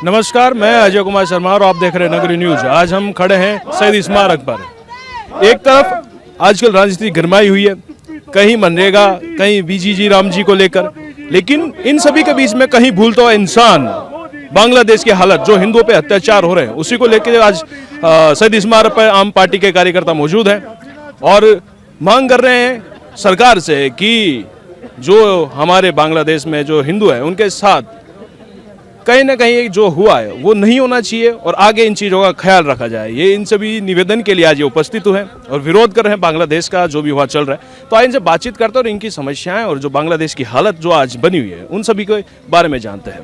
नमस्कार, मैं अजय कुमार शर्मा और आप देख रहे हैं नगरी न्यूज। आज हम खड़े हैं शहीद स्मारक पर। एक तरफ आजकल राजनीति गरमाई हुई है, कहीं मनरेगा, कहीं बीजीजी राम जी को लेकर, लेकिन इन सभी के बीच में कहीं भूलता हुआ इंसान बांग्लादेश की हालत, जो हिंदुओं पे अत्याचार हो रहे हैं, उसी को लेकर आज शहीद स्मारक पर आम पार्टी के कार्यकर्ता मौजूद हैं और मांग कर रहे हैं सरकार से कि जो हमारे बांग्लादेश में जो हिंदू हैं उनके साथ कहीं ना कहीं जो हुआ है वो नहीं होना चाहिए और आगे इन चीज़ों का ख्याल रखा जाए। ये इन सभी निवेदन के लिए आज ये उपस्थित हुए हैं और विरोध कर रहे हैं बांग्लादेश का जो भी हुआ चल रहा है। तो आज इनसे बातचीत करते हैं और इनकी समस्याएं और जो बांग्लादेश की हालत जो आज बनी हुई है उन सभी के बारे में जानते हैं।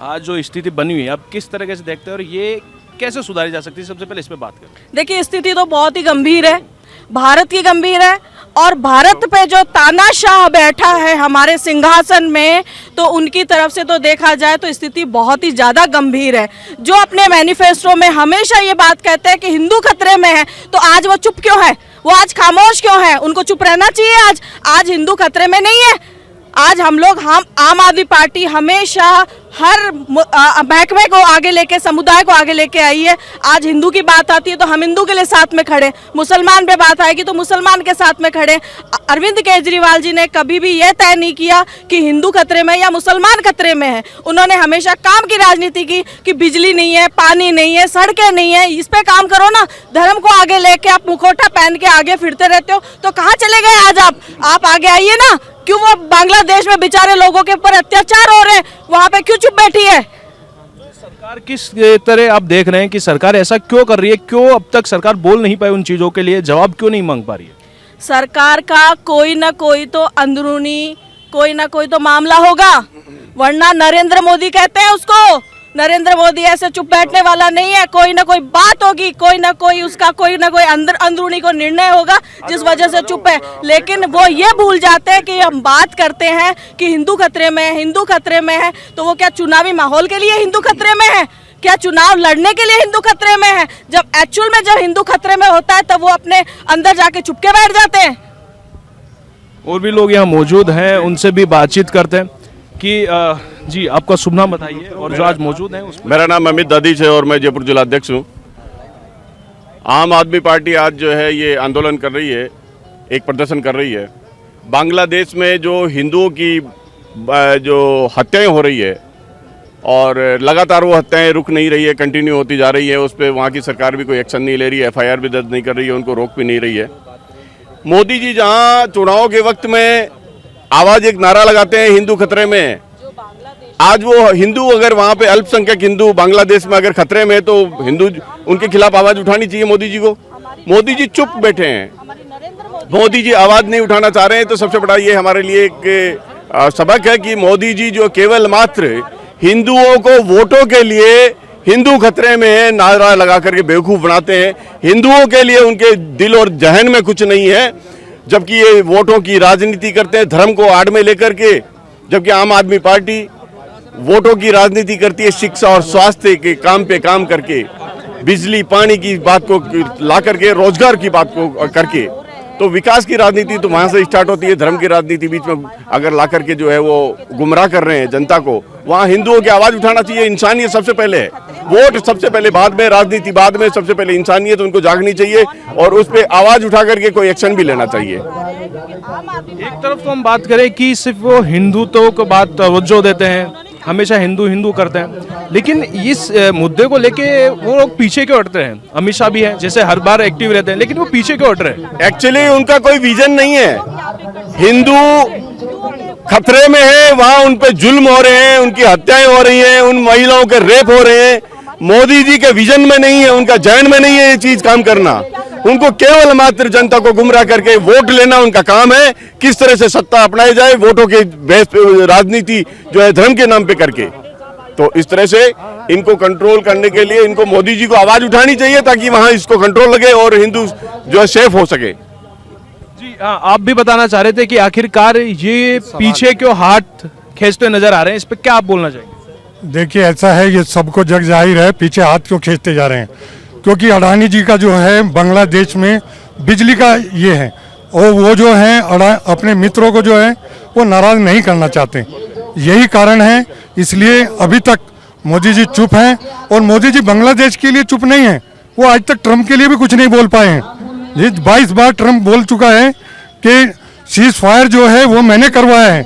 आज जो स्थिति बनी हुई है, आप किस तरीके से देखते हैं और ये कैसे सुधारी जा सकती है? सबसे पहले इस पे बात करें। देखिए, स्थिति तो बहुत ही गंभीर है, भारत की गंभीर है और भारत पे जो तानाशाह बैठा है हमारे सिंहासन में, तो उनकी तरफ से तो देखा जाए तो स्थिति बहुत ही ज़्यादा गंभीर है। जो अपने मैनिफेस्टो में हमेशा ये बात कहते हैं कि हिंदू खतरे में है, तो आज वो चुप क्यों है? वो आज खामोश क्यों है? उनको चुप रहना चाहिए। आज हिंदू खतरे में नहीं है। आज हम आम आदमी पार्टी हमेशा हर महकमे को आगे लेके, समुदाय को आगे लेके आई है। आज हिंदू की बात आती है तो हम हिंदू के लिए साथ में खड़े, मुसलमान पे बात आएगी तो मुसलमान के साथ में खड़े। अरविंद केजरीवाल जी ने कभी भी यह तय नहीं किया कि हिंदू खतरे में या मुसलमान खतरे में है। उन्होंने हमेशा काम की राजनीति की कि बिजली नहीं है, पानी नहीं है, सड़कें नहीं है, इस पे काम करो ना। धर्म को आगे लेके आप मुखौटा पहन के आगे फिरते रहते हो, तो कहाँ चले गए आज आप आगे आइए ना। क्यों वो बांग्लादेश में बेचारे लोगों के ऊपर अत्याचार हो रहे हैं, वहाँ पे क्यों चुप बैठी है? सरकार किस तरह आप देख रहे हैं कि सरकार ऐसा क्यों कर रही है? क्यों अब तक सरकार बोल नहीं पाई? उन चीज़ों के लिए जवाब क्यों नहीं मांग पा रही है? सरकार का कोई ना कोई तो अंदरूनी कोई ना कोई तो मामला होगा, वरना नरेंद्र मोदी कहते हैं उसको। नरेंद्र मोदी ऐसे चुप बैठने वाला नहीं है। कोई ना कोई बात होगी, कोई ना कोई अंदरूनी को निर्णय होगा जिस वजह से चुप है। लेकिन वो ये भूल जाते हैं कि हम बात करते हैं कि हिंदू खतरे में है, हिंदू खतरे में है, तो वो क्या चुनावी माहौल के लिए हिंदू खतरे में है? क्या चुनाव लड़ने के लिए हिंदू खतरे में है? जब एक्चुअल में जब हिंदू खतरे में होता है तब वो अपने अंदर जाके चुपके बैठ जाते हैं। और भी लोग यहाँ मौजूद हैं, उनसे भी बातचीत करते हैं कि जी आपका शुभ नाम बताइए और जो आज मौजूद हैं उसमें। मेरा नाम अमित दादीच है और मैं जयपुर जिला अध्यक्ष हूँ। आम आदमी पार्टी आज जो है ये आंदोलन कर रही है, एक प्रदर्शन कर रही है। बांग्लादेश में जो हिंदुओं की जो हत्याएं हो रही है और लगातार वो हत्याएं रुक नहीं रही है, कंटिन्यू होती जा रही है। उस पर वहाँ की सरकार भी कोई एक्शन नहीं ले रही है, FIR भी दर्ज नहीं कर रही है, उनको रोक भी नहीं रही है। मोदी जी जहाँ चुनाव के वक्त में आवाज़ एक नारा लगाते हैं हिंदू खतरे में, आज वो हिंदू अगर वहाँ पे अल्पसंख्यक हिंदू बांग्लादेश में अगर खतरे में है तो हिंदू उनके खिलाफ आवाज़ उठानी चाहिए मोदी जी को। मोदी जी चुप बैठे हैं, मोदी जी आवाज़ नहीं उठाना चाह रहे हैं। तो सबसे बड़ा ये हमारे लिए एक सबक है कि मोदी जी जो केवल मात्र हिंदुओं को वोटों के लिए हिंदू खतरे में है नारा लगा करके बेवकूफ़ बनाते हैं। हिंदुओं के लिए उनके दिल और जहन में कुछ नहीं है, जबकि ये वोटों की राजनीति करते हैं धर्म को आड़ में लेकर के। जबकि आम आदमी पार्टी वोटों की राजनीति करती है शिक्षा और स्वास्थ्य के काम पे काम करके, बिजली पानी की बात को ला करके, रोजगार की बात को करके। तो विकास की राजनीति तो वहाँ से स्टार्ट होती है, धर्म की राजनीति बीच में अगर ला करके जो है वो गुमराह कर रहे हैं जनता को। वहाँ हिंदुओं की आवाज़ उठाना चाहिए। इंसानियत सबसे पहले है, वोट सबसे पहले, बाद में राजनीति, बाद में सबसे पहले इंसानियत उनको जागनी चाहिए और उस पर आवाज़ उठा करके कोई एक्शन भी लेना चाहिए। एक तरफ तो हम बात करें कि सिर्फ वो हिंदुत्व को बात तवज्जो देते हैं, हमेशा हिंदू हिंदू करते हैं, लेकिन इस मुद्दे को लेके वो लोग पीछे क्यों हटते हैं? अमित शाह भी है जैसे हर बार एक्टिव रहते हैं, लेकिन वो पीछे क्यों हट रहे हैं? एक्चुअली उनका कोई विजन नहीं है। हिंदू खतरे में है, वहाँ उन पे जुल्म हो रहे हैं, उनकी हत्याएं हो रही हैं, उन महिलाओं के रेप हो रहे हैं। मोदी जी के विजन में नहीं है, उनका जहन में नहीं है ये चीज काम करना। उनको केवल मात्र जनता को गुमराह करके वोट लेना उनका काम है। किस तरह से सत्ता अपनाई जाए वोटों के बेस पे, राजनीति जो है धर्म के नाम पे करके। तो इस तरह से इनको कंट्रोल करने के लिए इनको मोदी जी को आवाज उठानी चाहिए ताकि वहां इसको कंट्रोल लगे और हिंदू जो है सेफ हो सके। जी आप भी बताना चाह रहे थे कि आखिरकार ये पीछे क्यों हाथ खींचते नजर आ रहे हैं, इस पर क्या आप बोलना चाहेंगे? देखिए, ऐसा है, ये सबको जग जाहिर है पीछे हाथ क्यों खींचते जा रहे हैं, क्योंकि अडानी जी का जो है बांग्लादेश में बिजली का ये है और वो जो है अपने मित्रों को जो है वो नाराज नहीं करना चाहते। यही कारण है, इसलिए अभी तक मोदी जी चुप हैं। और मोदी जी बांग्लादेश के लिए चुप नहीं हैं, वो आज तक ट्रंप के लिए भी कुछ नहीं बोल पाए हैं। ये 22 बार ट्रंप बोल चुका है कि सीज फायर जो है वो मैंने करवाया है,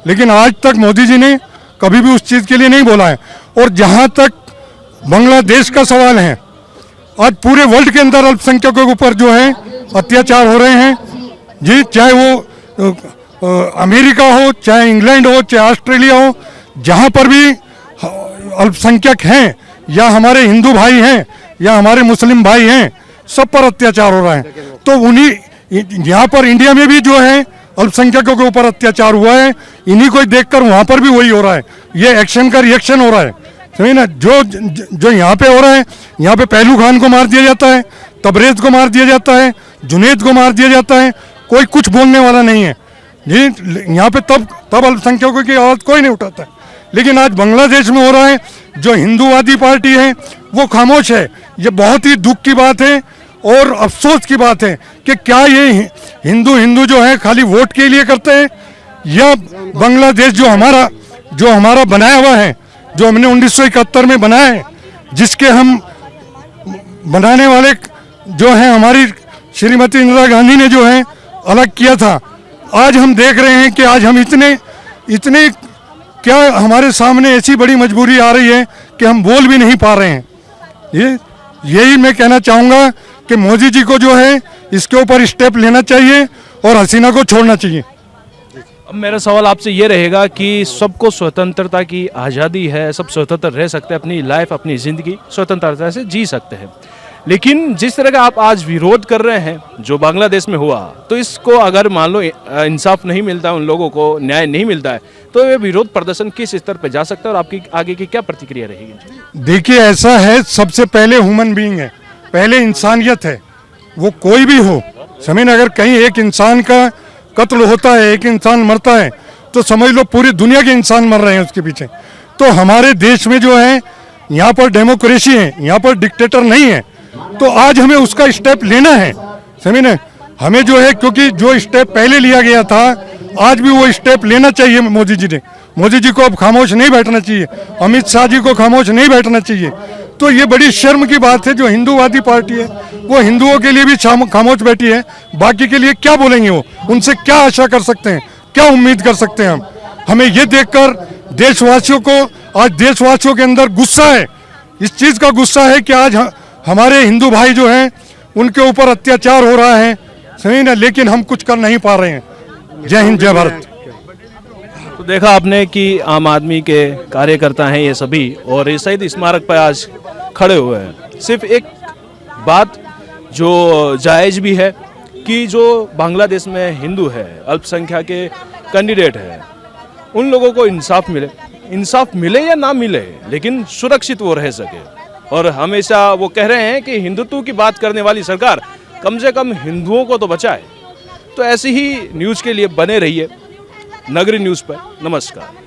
लेकिन आज तक मोदी जी ने कभी भी उस चीज़ के लिए नहीं बोला है। और जहाँ तक बांग्लादेश का सवाल है, आज पूरे वर्ल्ड के अंदर अल्पसंख्यकों के ऊपर जो है अत्याचार हो रहे हैं जी, चाहे वो अमेरिका हो, चाहे इंग्लैंड हो, चाहे ऑस्ट्रेलिया हो, जहाँ पर भी अल्पसंख्यक हैं या हमारे हिंदू भाई हैं या हमारे मुस्लिम भाई हैं, सब पर अत्याचार हो रहा है। तो उन्हीं यहाँ पर इंडिया में भी जो है अल्पसंख्यकों के ऊपर अत्याचार हुआ है, इन्हीं को देखकर वहाँ पर भी वही हो रहा है। ये एक्शन का रिएक्शन हो रहा है, समझे ना। जो यहाँ पे हो रहा है, यहाँ पे पहलू खान को मार दिया जाता है, तबरेज को मार दिया जाता है, जुनेद को मार दिया जाता है, कोई कुछ बोलने वाला नहीं है जी। यहाँ पे तब अल्पसंख्यकों की आवाज़ कोई नहीं उठाता है। लेकिन आज बांग्लादेश में हो रहा है, जो हिंदूवादी पार्टी है वो खामोश है। ये बहुत ही दुख की बात है और अफसोस की बात है कि क्या ये हिंदू जो है खाली वोट के लिए करते हैं, या बांग्लादेश जो हमारा बनाया हुआ है, जो हमने 1971 में बनाया है, जिसके हम बनाने वाले जो हैं हमारी श्रीमती इंदिरा गांधी ने जो है अलग किया था। आज हम देख रहे हैं कि आज हम इतने क्या हमारे सामने ऐसी बड़ी मजबूरी आ रही है कि हम बोल भी नहीं पा रहे हैं। यही मैं कहना चाहूँगा कि मोदी जी को जो है इसके ऊपर स्टेप लेना चाहिए और हसीना को छोड़ना चाहिए। अब मेरा सवाल आपसे ये रहेगा कि सबको स्वतंत्रता की आज़ादी है, सब स्वतंत्र रह सकते हैं, अपनी लाइफ अपनी ज़िंदगी स्वतंत्रता से जी सकते हैं, लेकिन जिस तरह का आप आज विरोध कर रहे हैं जो बांग्लादेश में हुआ, तो इसको अगर मान लो इंसाफ नहीं मिलता है, उन लोगों को न्याय नहीं मिलता है, तो ये विरोध प्रदर्शन किस स्तर पर जा सकता है और आपकी आगे की क्या प्रतिक्रिया रहेगी? देखिए, ऐसा है, सबसे पहले ह्यूमन बीइंग है, पहले इंसानियत है, वो कोई भी हो। समझ, अगर कहीं एक इंसान का कत्ल होता है, एक इंसान मरता है, तो समझ लो पूरी दुनिया के इंसान मर रहे हैं उसके पीछे। तो हमारे देश में जो है यहाँ पर डेमोक्रेसी है, यहाँ पर डिक्टेटर नहीं है, तो आज हमें उसका स्टेप लेना है। समझे, हमें जो है, क्योंकि जो स्टेप पहले लिया गया था आज भी वो स्टेप लेना चाहिए मोदी जी ने। मोदी जी को अब खामोश नहीं बैठना चाहिए, अमित शाह जी को खामोश नहीं बैठना चाहिए। तो ये बड़ी शर्म की बात है, जो हिंदूवादी पार्टी है वो हिंदुओं के लिए भी खामोश बैठी है, बाकी के लिए क्या बोलेंगे वो, उनसे क्या आशा कर सकते हैं, क्या उम्मीद कर सकते हैं हम। हमें ये देखकर देशवासियों को, आज देशवासियों के अंदर गुस्सा है, इस चीज़ का गुस्सा है कि आज हमारे हिंदू भाई जो हैं उनके ऊपर अत्याचार हो रहा है, सही ना, लेकिन हम कुछ कर नहीं पा रहे हैं। जय हिंद, जय भारत। तो देखा आपने कि आम आदमी के कार्यकर्ता हैं ये सभी, और ये शहीद स्मारक पर आज खड़े हुए हैं। सिर्फ एक बात जो जायज़ भी है कि जो बांग्लादेश में हिंदू है, अल्पसंख्यक के कैंडिडेट है, उन लोगों को इंसाफ मिले या ना मिले, लेकिन सुरक्षित वो रह सके। और हमेशा वो कह रहे हैं कि हिंदुत्व की बात करने वाली सरकार कम से कम हिंदुओं को तो बचाए। तो ऐसी ही न्यूज़ के लिए बने रहिए नगरी न्यूज़ पर। नमस्कार।